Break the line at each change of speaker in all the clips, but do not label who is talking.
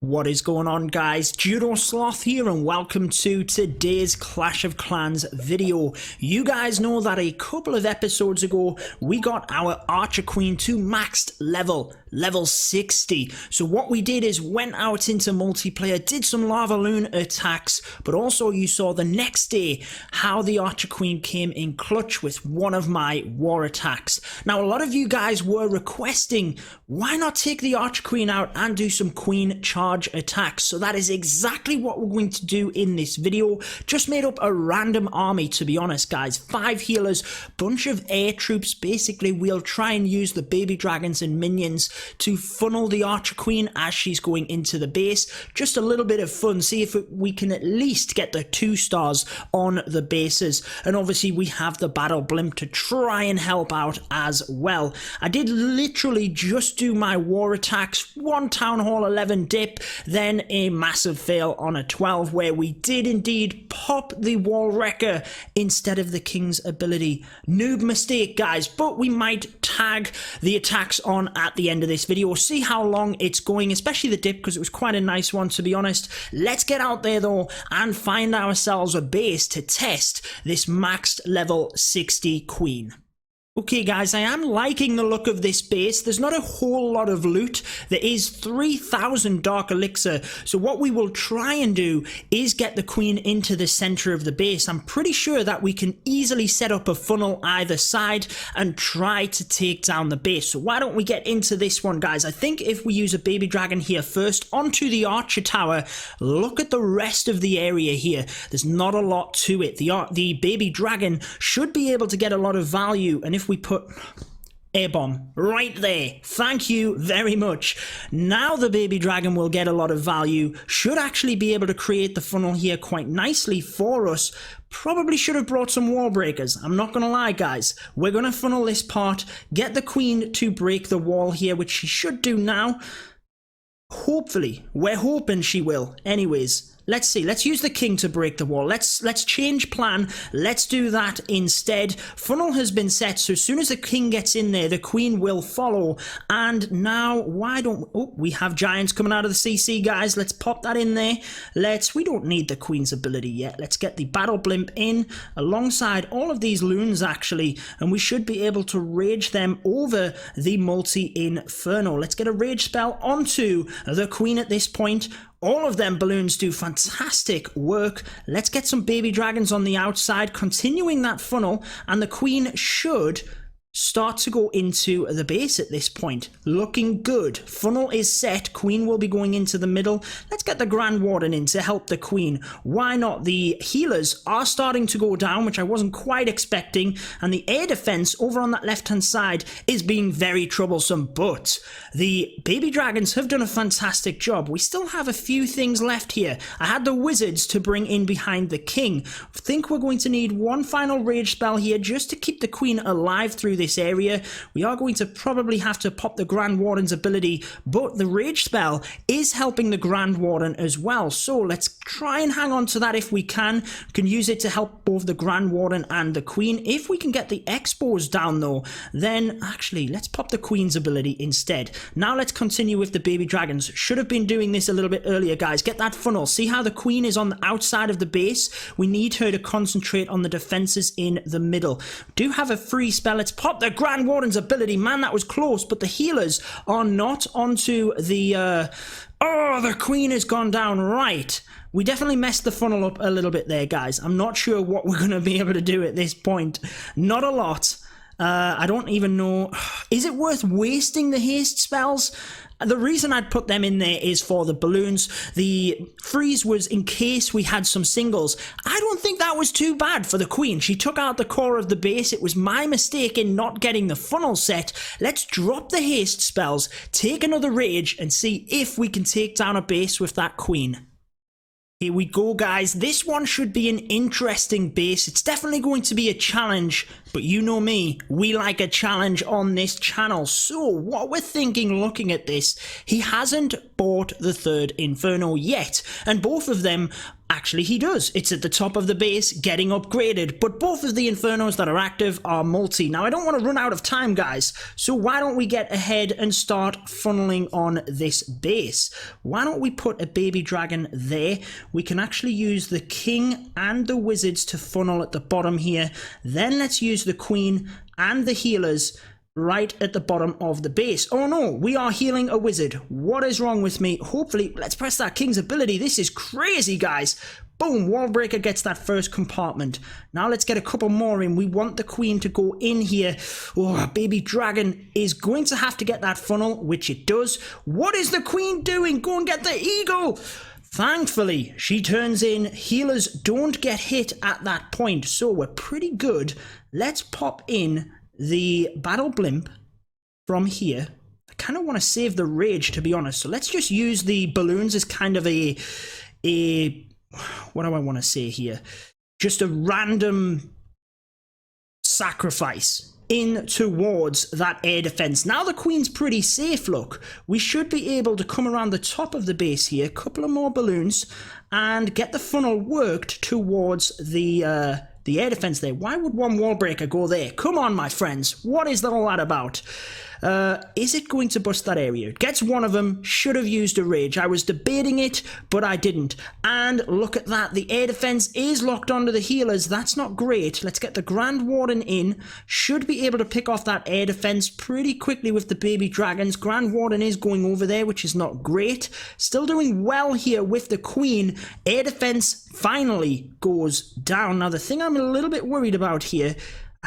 What is going on, guys? Judo Sloth here and welcome to today's Clash of Clans video. You guys know that a couple of episodes ago we got our Archer Queen to maxed level 60. So what we did is went out into multiplayer, did some Lavaloon attacks, but also you saw the next day how the Archer Queen came in clutch with one of my war attacks. Now a lot of you guys were requesting, why not take the Archer Queen out and do some Queen charge attacks? So that is exactly what we're going to do in this video. Just made up a random army, to be honest, guys. 5 healers, bunch of air troops. Basically we'll try and use the baby dragons and minions to funnel the Archer Queen as she's going into the base. Just a little bit of fun, see if we can at least get the 2 stars on the bases. And obviously we have the battle blimp to try and help out as well. I did literally just do my war attacks, one Town Hall 11 dip, then a massive fail on a 12 where we did indeed pop the wall wrecker instead of the king's ability. Noob mistake, guys, but we might tag the attacks on at the end of this video, see how long it's going, especially the dip because it was quite a nice one, to be honest. Let's get out there though and find ourselves a base to test this maxed level 60 queen. Okay guys, I am liking the look of this base. There's not a whole lot of loot. There is 3,000 dark elixir. So what we will try and do is get the queen into the center of the base. I'm pretty sure that we can easily set up a funnel either side and try to take down the base. So why don't we get into this one, guys? I think if we use a baby dragon here first onto the archer tower, look at the rest of the area here. There's not a lot to it. The baby dragon should be able to get a lot of value, and if we put air bomb right there, thank you very much. Now the baby dragon will get a lot of value, should actually be able to create the funnel here quite nicely for us. Probably should have brought some wall breakers, I'm not gonna lie, guys. We're gonna funnel this part, get the queen to break the wall here, which she should do now. Hopefully, we're hoping she will. Anyways, let's see. Let's use the king to break the wall. Let's change plan. Let's do that instead. Funnel has been set, so as soon as the king gets in there, the queen will follow. And now, why don't... Oh, we have giants coming out of the CC, guys. Let's pop that in there. We don't need the queen's ability yet. Let's get the battle blimp in alongside all of these loons, actually. And we should be able to rage them over the multi-inferno. Let's get a rage spell onto the queen at this point. All of them balloons do fantastic work. Let's get some baby dragons on the outside, continuing that funnel, and the queen should start to go into the base at this point. Looking good. Funnel is set. Queen will be going into the middle. Let's get the Grand Warden in to help the queen. Why not? The healers are starting to go down, which I wasn't quite expecting, and the air defense over on that left-hand side is being very troublesome, but the baby dragons have done a fantastic job. We still have a few things left here. I had the wizards to bring in behind the king. I think we're going to need one final rage spell here just to keep the queen alive through this area. We are going to probably have to pop the Grand Warden's ability, but the rage spell is helping the Grand Warden as well, so let's try and hang on to that if we can. We can use it to help both the Grand Warden and the queen. If we can get the expos down though, then actually let's pop the queen's ability instead. Now let's continue with the baby dragons. Should have been doing this a little bit earlier, guys. Get that funnel. See how the queen is on the outside of the base? We need her to concentrate on the defenses in the middle. We do have a free spell. Let's pop the Grand Warden's ability. Man, that was close, but the healers are not onto the oh, the queen has gone down. Right, we definitely messed the funnel up a little bit there, guys. I'm not sure what we're going to be able to do at this point. Not a lot. I don't even know. Is it worth wasting the haste spells? The reason I'd put them in there is for the balloons. The freeze was in case we had some singles. I don't think that was too bad for the queen. She took out the core of the base. It was my mistake in not getting the funnel set. Let's drop the haste spells, take another rage, and see if we can take down a base with that queen. Here we go, guys. This one should be an interesting base. It's definitely going to be a challenge, but you know me, we like a challenge on this channel. So what we're thinking looking at this, he hasn't bought the third Inferno yet, and both of them Actually, he does. It's at the top of the base, getting upgraded, but both of the Infernos that are active are multi. Now, I don't want to run out of time, guys, so why don't we get ahead and start funneling on this base? Why don't we put a baby dragon there? We can actually use the king and the wizards to funnel at the bottom here. Then let's use the queen and the healers right at the bottom of the base. Oh no, we are healing a wizard. What is wrong with me? Hopefully, let's press that king's ability. This is crazy, guys. Boom, wall breaker gets that first compartment. Now let's get a couple more in. We want the queen to go in here. Oh, baby dragon is going to have to get that funnel, which it does. What is the queen doing? Go and get the eagle. Thankfully, she turns in. Healers don't get hit at that point, so we're pretty good. Let's pop in the battle blimp from here. I kind of want to save the rage, to be honest, so let's just use the balloons as kind of a what do I want to say here, just a random sacrifice in towards that air defense. Now the queen's pretty safe. Look, we should be able to come around the top of the base here, a couple of more balloons, and get the funnel worked towards the air defense there. Why would one wall breaker go there? Come on, my friends. What is all that about? Is it going to bust that area? It gets one of them. Should have used a rage. I was debating it, but I didn't. And look at that. The air defense is locked onto the healers. That's not great. Let's get the Grand Warden in. Should be able to pick off that air defense pretty quickly with the baby dragons. Grand Warden is going over there, which is not great. Still doing well here with the queen. Air defense finally goes down. Now, the thing I'm a little bit worried about here,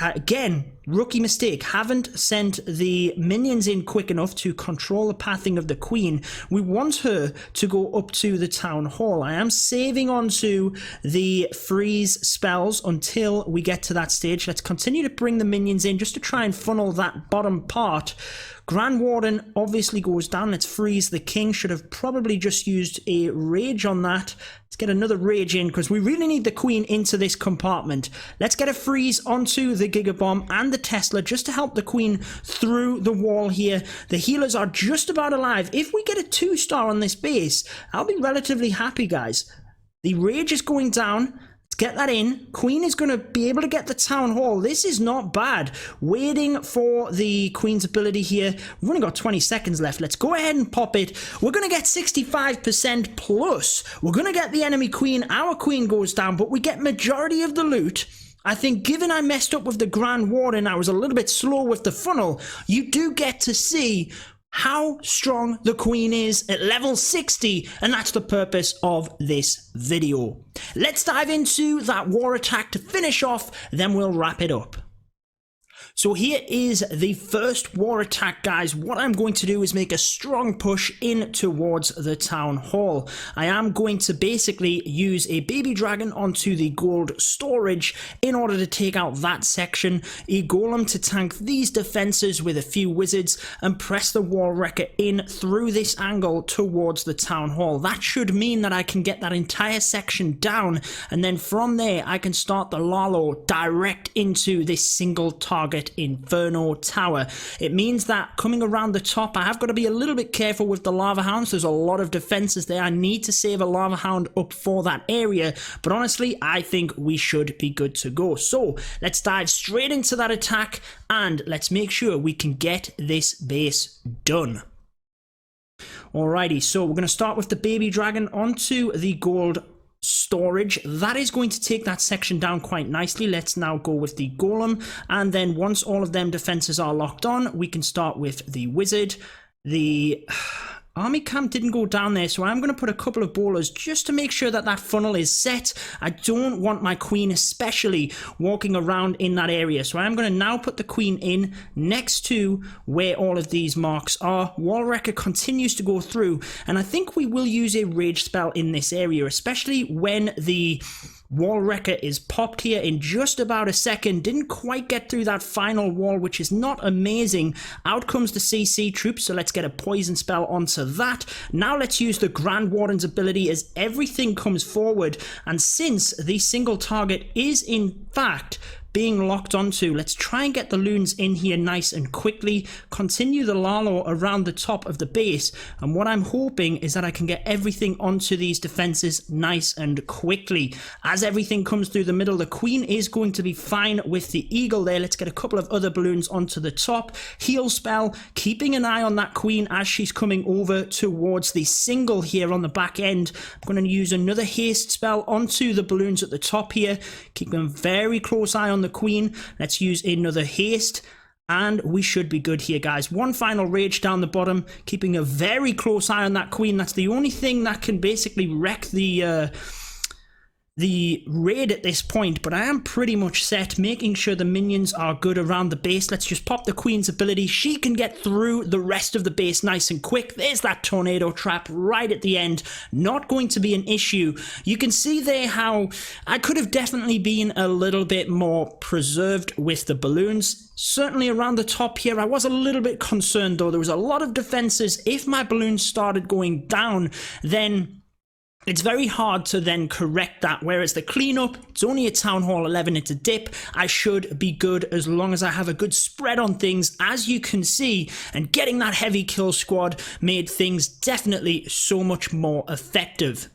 again, rookie mistake. Haven't sent the minions in quick enough to control the pathing of the queen. We want her to go up to the town hall. I am saving onto the freeze spells until we get to that stage. Let's continue to bring the minions in just to try and funnel that bottom part. Grand Warden obviously goes down. Let's freeze the king. Should have probably just used a rage on that. Let's get another rage in because we really need the queen into this compartment. Let's get a freeze onto the Gigabomb and the Tesla just to help the queen through the wall here. The healers are just about alive. If we get a 2-star on this base, I'll be relatively happy, guys. The rage is going down. Get that in. Queen is going to be able to get the town hall. This is not bad. Waiting for the queen's ability here. We've only got 20 seconds left. Let's go ahead and pop it. We're going to get 65% plus. We're going to get the enemy queen. Our queen goes down, but we get majority of the loot. I think given I messed up with the Grand Warden, I was a little bit slow with the funnel, you do get to see how strong the queen is at level 60, and that's the purpose of this video. Let's dive into that war attack to finish off, then we'll wrap it up. So here is the first war attack, guys. What I'm going to do is make a strong push in towards the town hall. I am going to basically use a baby dragon onto the gold storage in order to take out that section, a golem to tank these defenses with a few wizards, and press the wall wrecker in through this angle towards the town hall. That should mean that I can get that entire section down, and then from there I can start the Lavaloon direct into this single target Inferno tower. It means that coming around the top, I have got to be a little bit careful with the lava hounds. There's a lot of defenses there. I need to save a lava hound up for that area, but honestly, I think we should be good to go. So let's dive straight into that attack and let's make sure we can get this base done. Alrighty, so we're going to start with the baby dragon onto the gold storage. That is going to take that section down quite nicely. Let's now go with the golem, and then once all of them defenses are locked on, we can start with the wizard. The army camp didn't go down there, so I'm going to put a couple of bowlers just to make sure that that funnel is set. I don't want my queen especially walking around in that area, so I'm going to now put the queen in next to where all of these marks are. Wall wrecker continues to go through, and I think we will use a rage spell in this area, especially when the wall wrecker is popped here in just about a second. Didn't quite get through that final wall, which is not amazing. Out comes the CC troops, so let's get a poison spell onto that. Now let's use the Grand Warden's ability as everything comes forward, and since the single target is in fact being locked onto. Let's try and get the loons in here nice and quickly, continue the Lalo around the top of the base, and what I'm hoping is that I can get everything onto these defenses nice and quickly. As everything comes through the middle, the queen is going to be fine with the eagle there. Let's get a couple of other balloons onto the top. Heal spell, keeping an eye on that queen as she's coming over towards the single here on the back end. I'm going to use another haste spell onto the balloons at the top here, keeping a very close eye on the queen. Let's use another haste, and we should be good here, guys. One final rage down the bottom, keeping a very close eye on that queen. That's the only thing that can basically wreck the raid at this point, but I am pretty much set, making sure the minions are good around the base. Let's just pop the queen's ability. She can get through the rest of the base nice and quick. There's that tornado trap right at the end. Not going to be an issue. You can see there how I could have definitely been a little bit more preserved with the balloons. Certainly around the top here, I was a little bit concerned though. There was a lot of defenses. If my balloons started going down, then it's very hard to then correct that, whereas the cleanup, it's only a Town Hall 11, it's a dip. I should be good as long as I have a good spread on things, as you can see, and getting that heavy kill squad made things definitely so much more effective.